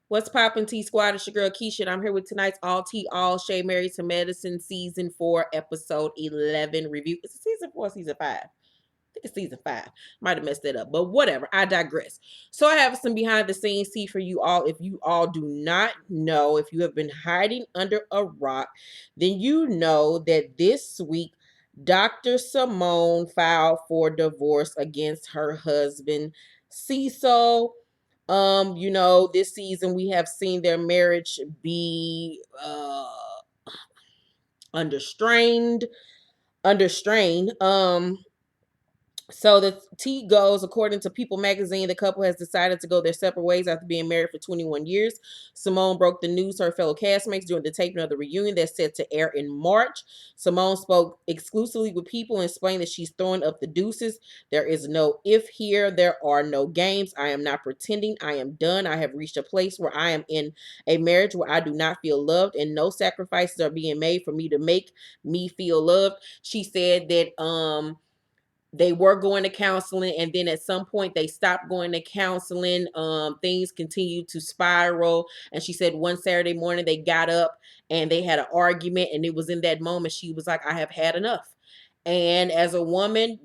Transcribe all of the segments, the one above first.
What's poppin' T Squad? It's your girl Keisha, and I'm here with tonight's All Tea All Shade Married to Medicine Season 4, Episode 11 review. Is it Season 4 or Season 5? I think it's Season 5. Might have messed that up, but whatever. I digress. So I have some behind the scenes tea for you all. If you all do not know, if you have been hiding under a rock, then you know that this week Dr. Simone filed for divorce against her husband, Cecil. This season we have seen their marriage be under strained, under strain. So the T goes, according to People magazine, the couple has decided to go their separate ways after being married for 21 years. Simone broke the news to her fellow castmates during the taping of the reunion that's set to air in March. Simone spoke exclusively with People and explained that she's throwing up the deuces. There is no if here. There are no games. I am not pretending. I am done. I have reached a place where I am in a marriage where I do not feel loved and no sacrifices are being made for me to make me feel loved. She said that they were going to counseling, and then at some point they stopped going to counseling. Things continued to spiral, and she said one Saturday morning they got up and they had an argument, and it was in that moment she was like, I have had enough. And as a woman,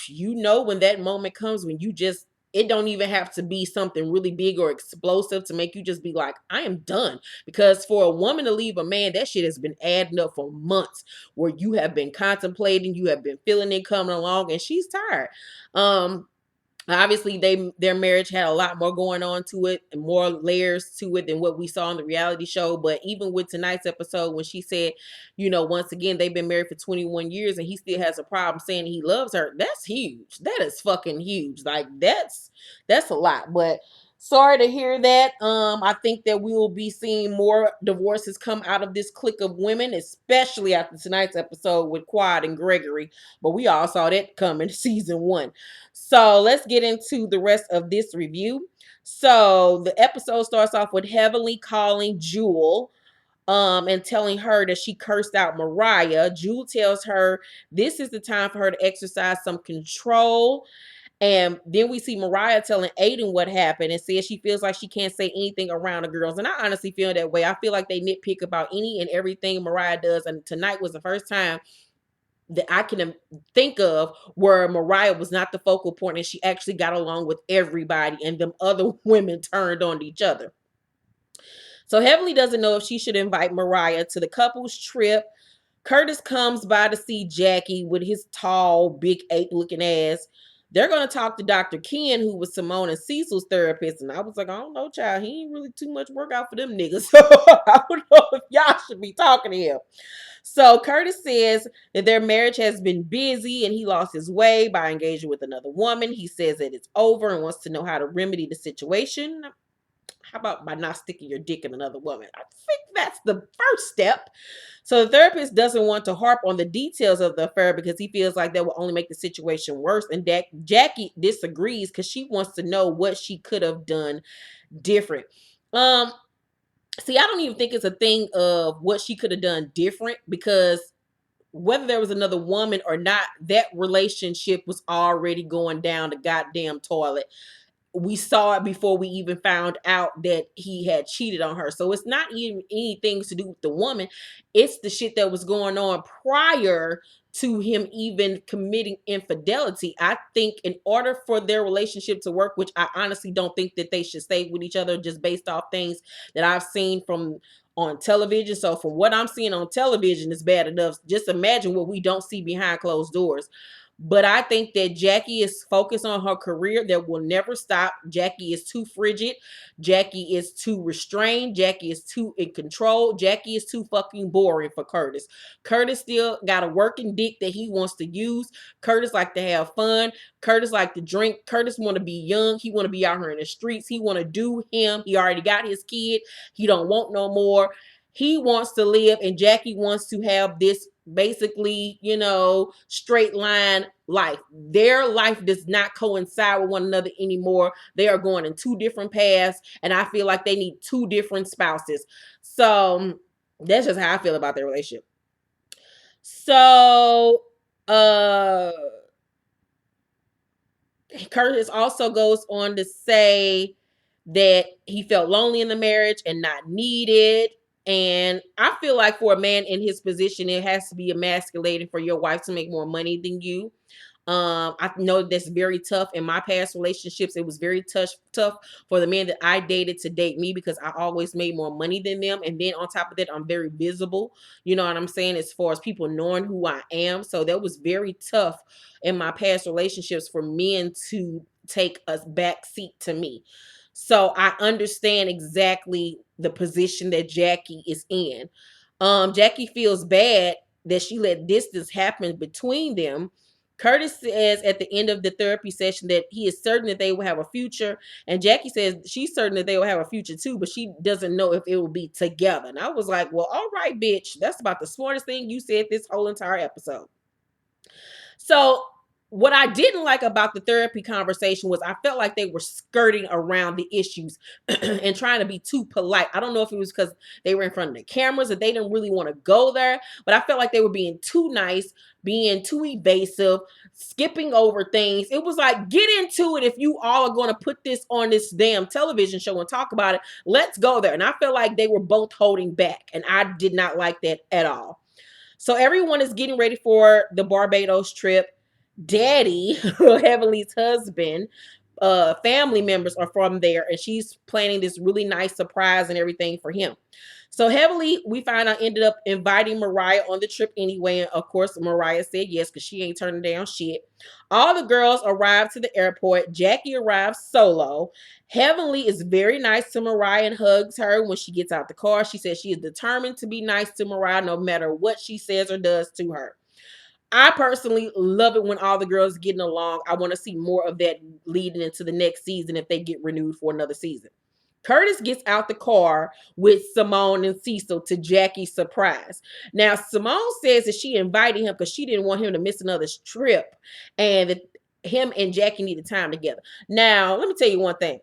you know when that moment comes when you just, it don't even have to be something really big or explosive to make you just be like, I am done. Because for a woman to leave a man, that shit has been adding up for months, where you have been contemplating, you have been feeling it coming along, and she's tired. Obviously their marriage had a lot more going on to it and more layers to it than what we saw in the reality show. But even with tonight's episode, when she said, once again they've been married for 21 years and he still has a problem saying he loves her, that's huge. That is fucking huge. Like that's a lot. But sorry to hear that. I think that we will be seeing more divorces come out of this clique of women, especially after tonight's episode with Quad and Gregory. But we all saw that coming season 1. So let's get into the rest of this review. So the episode starts off with Heavenly calling Jewel and telling her that she cursed out Mariah. Jewel tells her this is the time for her to exercise some control. And then we see Mariah telling Aiden what happened and says she feels like she can't say anything around the girls. And I honestly feel that way. I feel like they nitpick about any and everything Mariah does. And tonight was the first time that I can think of where Mariah was not the focal point and she actually got along with everybody and them other women turned on each other. So Heavenly doesn't know if she should invite Mariah to the couple's trip. Curtis comes by to see Jackie with his tall, big ape looking ass. They're going to talk to Dr. Ken, who was Simone and Cecil's therapist. And I was like, I don't know, child. He ain't really too much work out for them niggas. So I don't know if y'all should be talking to him. So Curtis says that their marriage has been busy and he lost his way by engaging with another woman. He says that it's over and wants to know how to remedy the situation. How about by not sticking your dick in another woman? I think that's the first step. So the therapist doesn't want to harp on the details of the affair because he feels like that will only make the situation worse. And Jackie disagrees because she wants to know what she could have done different. See, I don't even think it's a thing of what she could have done different, because whether there was another woman or not, that relationship was already going down the goddamn toilet. We saw it before we even found out that he had cheated on her. So it's not even anything to do with the woman. It's the shit that was going on prior to him even committing infidelity. I think in order for their relationship to work, which I honestly don't think that they should stay with each other just based off things that I've seen from on television. So from what I'm seeing on television is bad enough. Just imagine what we don't see behind closed doors. But I think that Jackie is focused on her career that will never stop. Jackie is too frigid. Jackie is too restrained. Jackie is too in control. Jackie is too fucking boring for Curtis. Curtis still got a working dick that he wants to use. Curtis like to have fun. Curtis like to drink. Curtis want to be young. He want to be out here in the streets. He want to do him. He already got his kid. He don't want no more. He wants to live, and Jackie wants to have this basically, straight line life. Their life does not coincide with one another anymore. They are going in two different paths, and I feel like they need two different spouses. So that's just how I feel about their relationship. So Curtis also goes on to say that he felt lonely in the marriage and not needed. And I feel like for a man in his position, it has to be emasculating for your wife to make more money than you. I know that's very tough. In my past relationships, it was very tough for the men that I dated to date me because I always made more money than them. And then on top of that, I'm very visible. You know what I'm saying? As far as people knowing who I am. So that was very tough in my past relationships for men to take a back seat to me. So I understand exactly the position that Jackie is in. Jackie feels bad that she let distance happen between them. Curtis says at the end of the therapy session that he is certain that they will have a future. And Jackie says she's certain that they will have a future too, but she doesn't know if it will be together. And I was like, well, all right, bitch. That's about the smartest thing you said this whole entire episode. So what I didn't like about the therapy conversation was I felt like they were skirting around the issues and trying to be too polite. I don't know if it was because they were in front of the cameras that they didn't really want to go there, but I felt like they were being too nice, being too evasive, skipping over things. It was like, get into it if you all are going to put this on this damn television show and talk about it. Let's go there. And I felt like they were both holding back, and I did not like that at all. So everyone is getting ready for the Barbados trip. Daddy, Heavenly's husband, family members are from there, and she's planning this really nice surprise and everything for him. So Heavenly, we find out, ended up inviting Mariah on the trip anyway. And of course, Mariah said yes because she ain't turning down shit. All the girls arrived to the airport. Jackie arrives solo. Heavenly is very nice to Mariah and hugs her when she gets out the car. She says she is determined to be nice to Mariah no matter what she says or does to her. I personally love it when all the girls getting along. I want to see more of that leading into the next season if they get renewed for another season. Curtis gets out the car with Simone and Cecil to Jackie's surprise. Now, Simone says that she invited him because she didn't want him to miss another trip and that him and Jackie needed time together. Now, let me tell you one thing.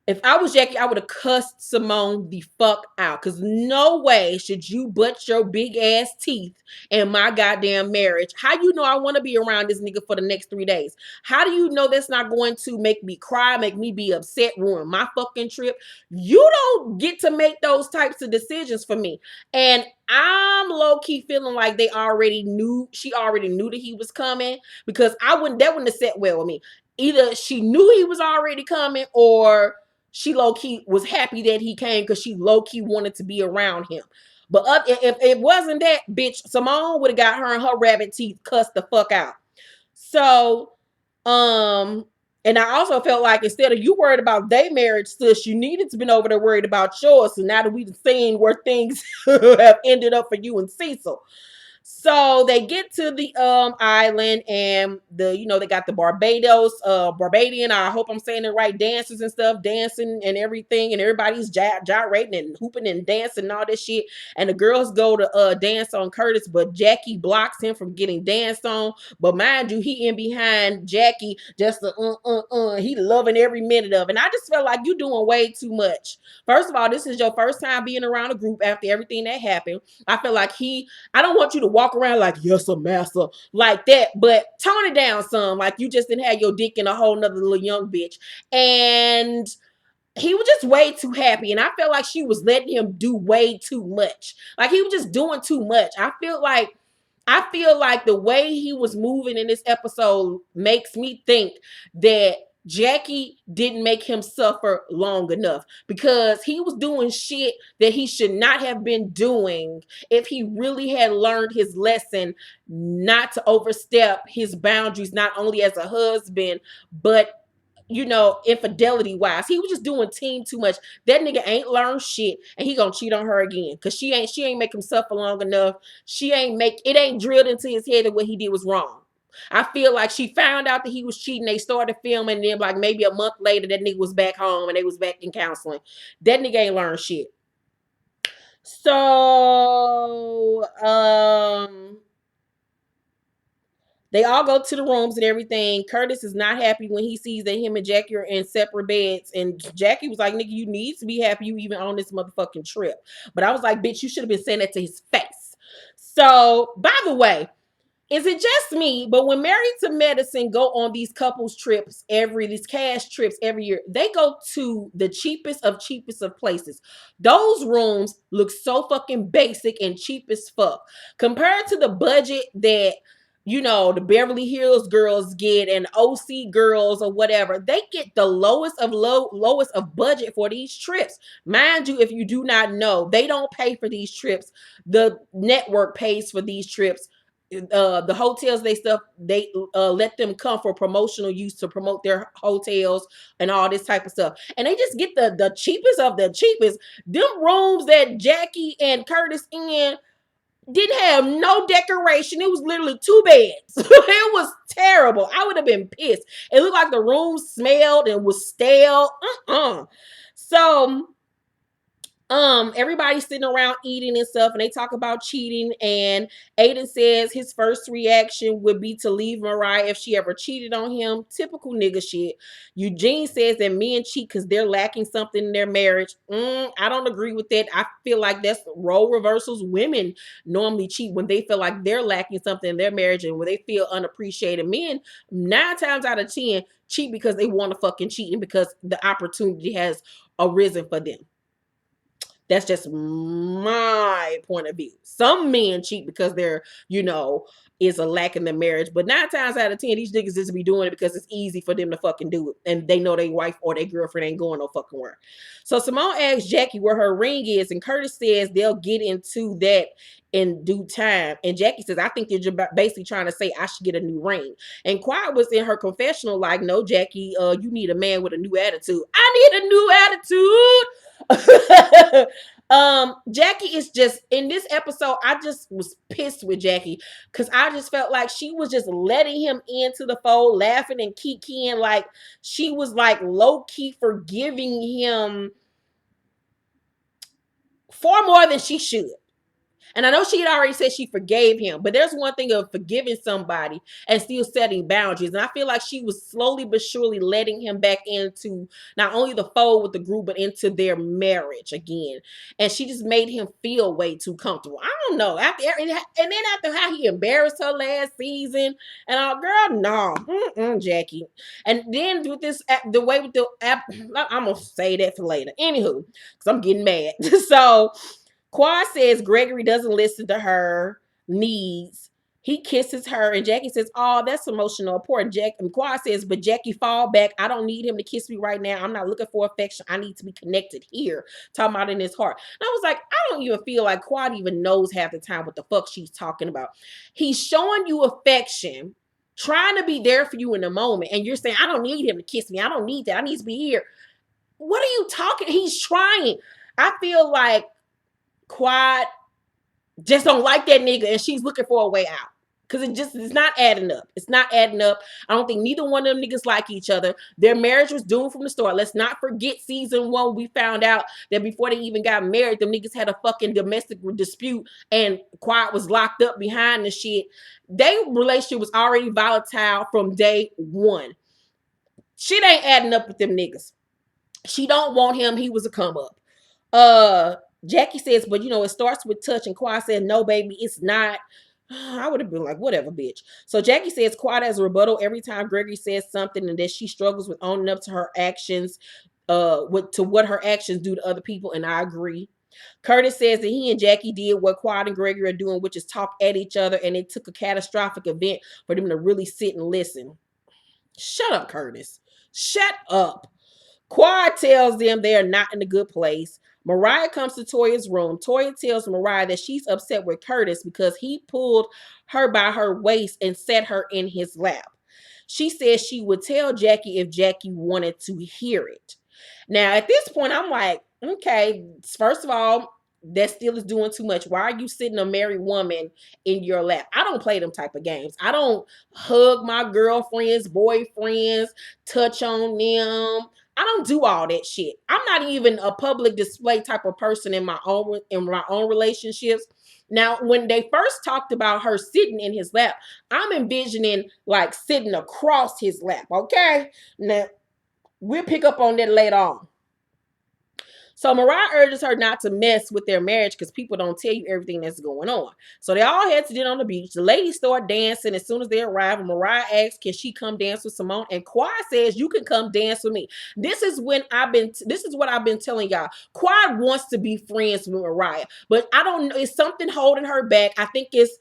If I was Jackie, I would have cussed Simone the fuck out. Because no way should you butt your big ass teeth in my goddamn marriage. How you know I want to be around this nigga for the next 3 days? How do you know that's not going to make me cry, make me be upset, ruin my fucking trip? You don't get to make those types of decisions for me. And I'm low-key feeling like they already knew, she already knew that he was coming. Because that wouldn't have set well with me. Either she knew he was already coming, or she low-key was happy that he came because she low-key wanted to be around him. But if it wasn't that, bitch, Simone would have got her and her rabbit teeth cussed the fuck out. So, and I also felt like instead of you worried about their marriage, sis, you needed to been over there worried about yours. So now that we've seen where things have ended up for you and Cecil. So they get to the island, and they got the Barbadian, I hope I'm saying it right, dancers and stuff, dancing and everything, and everybody's gyrating and hooping and dancing and all this shit. And the girls go to dance on Curtis, but Jackie blocks him from getting danced on. But mind you, he in behind Jackie, just he loving every minute of it. And I just felt like you doing way too much. First of all, this is your first time being around a group after everything that happened. I feel like I don't want you to walk around like, yes, sir, master, like that, but tone it down some. Like you just didn't have your dick in a whole nother little young bitch. And he was just way too happy. And I felt like she was letting him do way too much. Like he was just doing too much. I feel like the way he was moving in this episode makes me think that Jackie didn't make him suffer long enough because he was doing shit that he should not have been doing if he really had learned his lesson not to overstep his boundaries, not only as a husband, but infidelity wise. He was just doing too much. That nigga ain't learned shit, and he gonna cheat on her again because she ain't make him suffer long enough. It ain't drilled into his head that what he did was wrong. I feel like she found out that he was cheating. They started filming, and then like maybe a month later, that nigga was back home and they was back in counseling. That nigga ain't learned shit. So, they all go to the rooms and everything. Curtis is not happy when he sees that him and Jackie are in separate beds. And Jackie was like, nigga, you need to be happy you even on this motherfucking trip. But I was like, bitch, you should have been saying that to his face. So, by the way, Is it just me? But when Married to Medicine go on these couples trips these cash trips every year, they go to the cheapest of places. Those rooms look so fucking basic and cheap as fuck compared to the budget that the Beverly Hills girls get and OC girls or whatever. They get the lowest of budget for these trips. Mind you, if you do not know, they don't pay for these trips. The network pays for these trips. The hotels they let them come for promotional use to promote their hotels and all this type of stuff, and they just get the cheapest of the cheapest. Them rooms that Jackie and Curtis in didn't have no decoration. It was literally two beds. It was terrible. I would have been pissed. It looked like the room smelled and was stale. So everybody's sitting around eating and stuff, and they talk about cheating, and Aiden says his first reaction would be to leave Mariah if she ever cheated on him. Typical nigga shit. Eugene says that men cheat because they're lacking something in their marriage. I don't agree with that. I feel like that's role reversals. Women normally cheat when they feel like they're lacking something in their marriage and when they feel unappreciated. Men, 9 times out of 10, cheat because they want to fucking cheat and because the opportunity has arisen for them. That's just my point of view. Some men cheat because they're, is a lack in their marriage. But 9 times out of 10, these niggas just be doing it because it's easy for them to fucking do it. And they know their wife or their girlfriend ain't going no fucking where. So Simone asks Jackie where her ring is, and Curtis says they'll get into that in due time. And Jackie says, I think you're basically trying to say I should get a new ring. And Quiet was in her confessional like, no, Jackie, you need a man with a new attitude. I need a new attitude. Jackie is just in this episode. I just was pissed with Jackie because I just felt like she was just letting him into the fold, laughing and kikiing, like she was like low-key forgiving him far more than she should. And I know she had already said she forgave him, but there's one thing of forgiving somebody and still setting boundaries. And I feel like she was slowly but surely letting him back into not only the fold with the group, but into their marriage again. And she just made him feel way too comfortable. I don't know. And then after how he embarrassed her last season, and all, girl, no, Jackie. And then with this, the way with the app, I'm gonna say that for later. Anywho, because I'm getting mad. So. Quad says Gregory doesn't listen to her needs. He kisses her, and Jackie says, "Oh, that's emotional support." And Quad says, "But Jackie, fall back. I don't need him to kiss me right now. I'm not looking for affection. I need to be connected here." Talking about in his heart. And I was like, I don't even feel like Quad even knows half the time what the fuck she's talking about. He's showing you affection, trying to be there for you in the moment, and you're saying, "I don't need him to kiss me. I don't need that. I need to be here." What are you talking? He's trying. I feel like Quad just don't like that nigga and she's looking for a way out. Because it's not adding up. It's not adding up. I don't think neither one of them niggas like each other. Their marriage was doomed from the start. Let's not forget season 1. We found out that before they even got married, them niggas had a fucking domestic dispute and Quiet was locked up behind the shit. Their relationship was already volatile from day 1. Shit ain't adding up with them niggas. She don't want him. He was a come up. Jackie says, but it starts with touch. And Quad said, no, baby, it's not. I would have been like, whatever, bitch. So Jackie says Quad has a rebuttal every time Gregory says something and that she struggles with owning up to her actions, to what her actions do to other people. And I agree. Curtis says that he and Jackie did what Quad and Gregory are doing, which is talk at each other. And it took a catastrophic event for them to really sit and listen. Shut up, Curtis. Shut up. Quad tells them they are not in a good place. Mariah comes to Toya's room. Toya tells Mariah that she's upset with Curtis because he pulled her by her waist and set her in his lap. She says she would tell Jackie if Jackie wanted to hear it. Now, at this point, I'm like, okay, first of all, that still is doing too much. Why are you sitting a married woman in your lap? I don't play them type of games. I don't hug my girlfriends, boyfriends, touch on them. I don't do all that shit. I'm not even a public display type of person in my own relationships. Now, when they first talked about her sitting in his lap, I'm envisioning like sitting across his lap. Okay, now we'll pick up on that later on. So Mariah urges her not to mess with their marriage because people don't tell you everything that's going on. So they all head to dinner on the beach. The ladies start dancing as soon as they arrive. And Mariah asks, can she come dance with Simone? And Quad says, you can come dance with me. This is what I've been telling y'all. Quad wants to be friends with Mariah, but I don't know. It's something holding her back. I think it's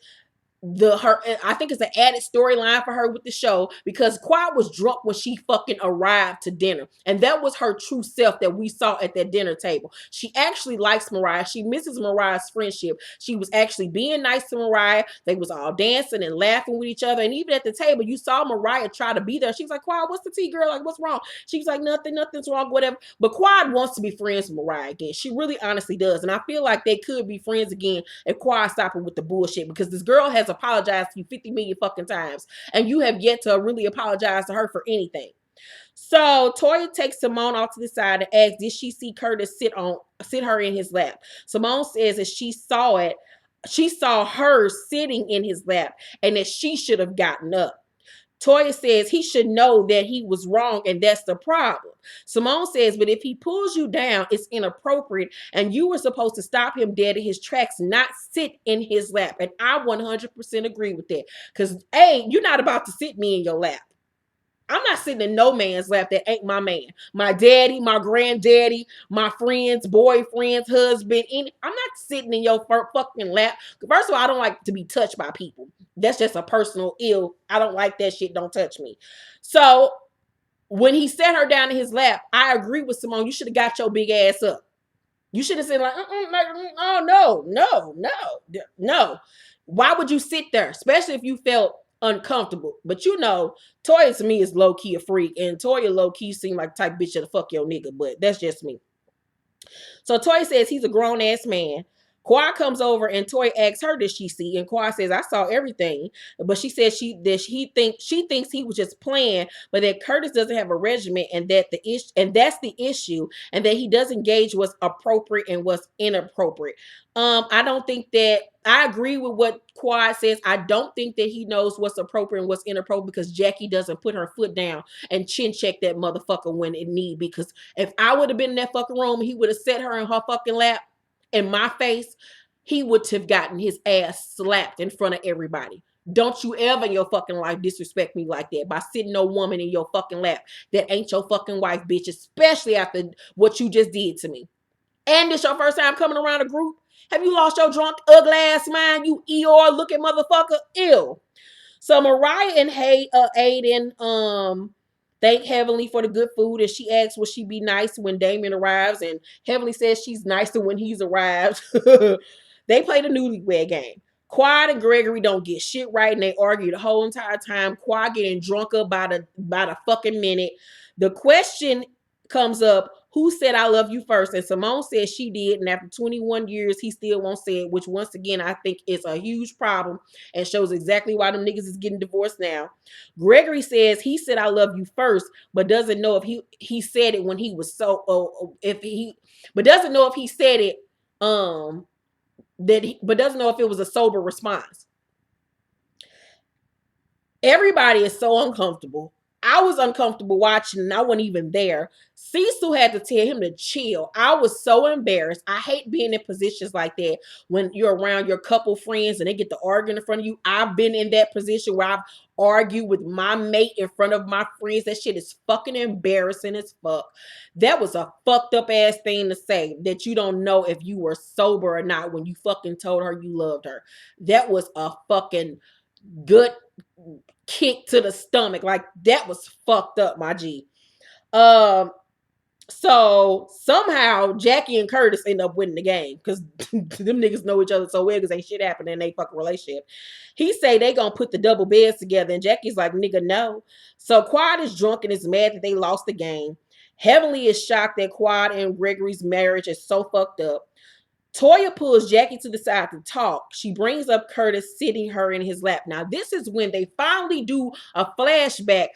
an added storyline for her with the show because Quad was drunk when she fucking arrived to dinner. And that was her true self that we saw at that dinner table. She actually likes Mariah. She misses Mariah's friendship. She was actually being nice to Mariah. They was all dancing and laughing with each other. And even at the table, you saw Mariah try to be there. She was like, Quad, what's the tea, girl? Like, what's wrong? She was like, nothing's wrong, whatever. But Quad wants to be friends with Mariah again. She really honestly does. And I feel like they could be friends again if Quad stopping with the bullshit because this girl has apologized to you 50 million fucking times and you have yet to really apologize to her for anything. So Toya takes Simone off to the side and asks, did she see Curtis sit her in his lap? Simone says that she saw her sitting in his lap and that she should have gotten up. Toya says he should know that he was wrong and that's the problem. Simone says, but if he pulls you down, it's inappropriate and you were supposed to stop him dead in his tracks, not sit in his lap. And I 100% agree with that because, A, you're not about to sit me in your lap. I'm not sitting in no man's lap that ain't my man. My daddy, my granddaddy, my friends, boyfriends, husband. I'm not sitting in your fucking lap. First of all, I don't like to be touched by people. That's just a personal ill. I don't like that shit. Don't touch me. So when he set her down in his lap, I agree with Simone. You should have got your big ass up. You should have said like, oh, no. Why would you sit there? Especially if you felt uncomfortable. But you know, Toya to me is low-key a freak. And Toya low-key seemed like the type of bitch that'll fuck your nigga. But that's just me. So Toya says he's a grown-ass man. Quad comes over and Toya asks her, did she see? And Quad says, I saw everything. But she says she thinks he was just playing, but that Curtis doesn't have a regimen and that's the issue, and that he doesn't gauge what's appropriate and what's inappropriate. I don't think that I agree with what Quad says. I don't think that he knows what's appropriate and what's inappropriate because Jackie doesn't put her foot down and chin check that motherfucker when it need. Because if I would have been in that fucking room, he would have set her in her fucking lap in my face, he would have gotten his ass slapped in front of everybody. Don't you ever in your fucking life disrespect me like that by sitting no woman in your fucking lap that ain't your fucking wife, bitch, especially after what you just did to me. And this your first time coming around a group? Have you lost your drunk, ugly ass mind, you Eeyore looking motherfucker? Ew. So Mariah and Aiden thank Heavenly for the good food, and she asks will she be nice when Damon arrives, and Heavenly says she's nicer when he's arrived. They play the newlywed game. Quad and Gregory don't get shit right, and they argue the whole entire time. Quad getting drunk up by the fucking minute. The question comes up, who said I love you first? And Simone says she did, and after 21 years, he still won't say it, which once again, I think is a huge problem and shows exactly why them niggas is getting divorced now. Gregory says he said I love you first, but doesn't know if he said it when he was but doesn't know if he said it, but doesn't know if it was a sober response. Everybody is so uncomfortable. I was uncomfortable watching and I wasn't even there. Cecil had to tell him to chill. I was so embarrassed. I hate being in positions like that when you're around your couple friends and they get to argue in front of you. I've been in that position where I've argued with my mate in front of my friends. That shit is fucking embarrassing as fuck. That was a fucked up ass thing to say, that you don't know if you were sober or not when you fucking told her you loved her. That was a fucking good kick to the stomach. Like, that was fucked up, my G. So somehow Jackie and Curtis end up winning the game because them niggas know each other so well because ain't shit happening in their fucking relationship. He say they gonna put the double beds together and Jackie's like, nigga, no. So Quad is drunk and is mad that they lost the game. Heavenly is shocked that Quad and Gregory's marriage is so fucked up. Toya pulls Jackie to the side to talk. She brings up Curtis sitting her in his lap. Now, this is when they finally do a flashback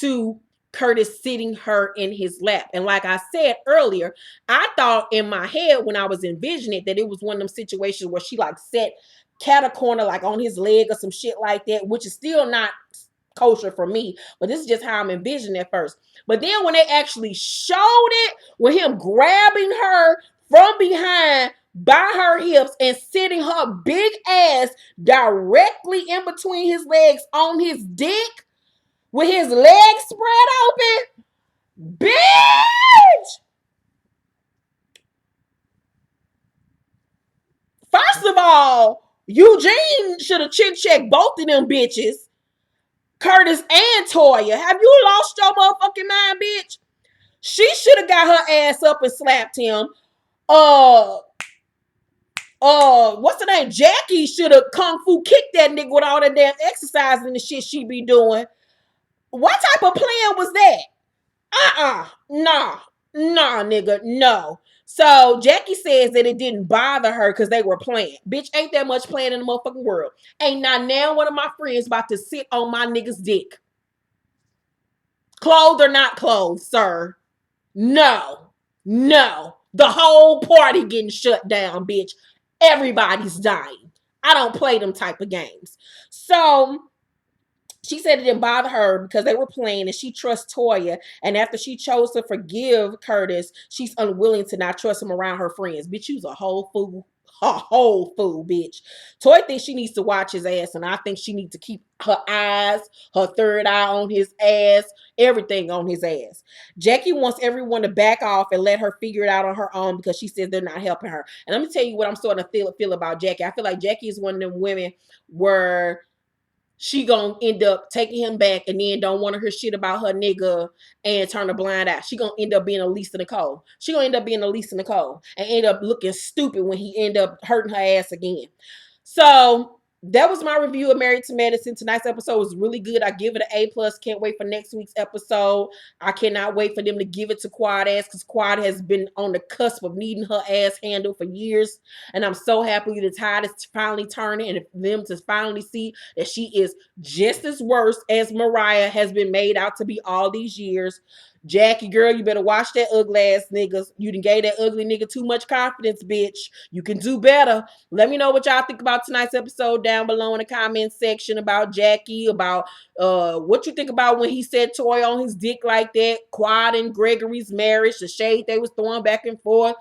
to Curtis sitting her in his lap. And like I said earlier, I thought in my head when I was envisioning it that it was one of them situations where she like sat cat corner like on his leg or some shit like that, which is still not kosher for me, but this is just how I'm envisioning it first. But then when they actually showed it with him grabbing her from behind by her hips and sitting her big ass directly in between his legs on his dick with his legs spread open. Bitch! First of all, Eugene should have chin checked both of them bitches, Curtis and Toya. Have you lost your motherfucking mind, bitch? She should have got her ass up and slapped him. Uh, what's her name? Jackie should have kung fu kicked that nigga with all that damn exercise and the shit she be doing. What type of plan was that? Nah, nigga, no. So Jackie says that it didn't bother her because they were playing. Bitch, ain't that much playing in the motherfucking world. Ain't not now one of my friends about to sit on my nigga's dick. Clothed or not clothed, sir. No. The whole party getting shut down, bitch. Everybody's dying. I don't play them type of games. So she said it didn't bother her because they were playing and she trusts Toya. And after she chose to forgive Curtis, she's unwilling to not trust him around her friends. Bitch, you's a whole fool. A whole fool, bitch. Toy thinks she needs to watch his ass, and I think she needs to keep her eyes, her third eye on his ass, everything on his ass. Jackie wants everyone to back off and let her figure it out on her own because she says they're not helping her. And let me tell you what I'm starting to feel about Jackie. I feel like Jackie is one of them women where she gonna end up taking him back and then don't want to hear shit about her nigga and turn a blind eye. She gonna end up being a Lisa Nicole. She gonna end up being a Lisa Nicole and end up looking stupid when he end up hurting her ass again. So that was my review of Married to Medicine. Tonight's episode was really good. I give it an A+. Can't wait for next week's episode. I cannot wait for them to give it to Quad ass because Quad has been on the cusp of needing her ass handled for years. And I'm so happy the tide is finally turning and them to finally see that she is just as worse as Mariah has been made out to be all these years. Jackie, girl, you better watch that ugly ass niggas. You done gave that ugly nigga too much confidence, bitch. You can do better. Let me know what y'all think about tonight's episode down below in the comment section about Jackie, about what you think about when he said toy on his dick like that, Quad and Gregory's marriage, the shade they was throwing back and forth.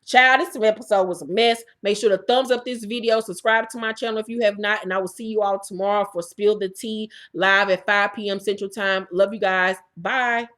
Child, this episode was a mess. Make sure to thumbs up this video, subscribe to my channel if you have not, and I will see you all tomorrow for Spill the Tea live at 5 p.m. Central Time. Love you guys. Bye.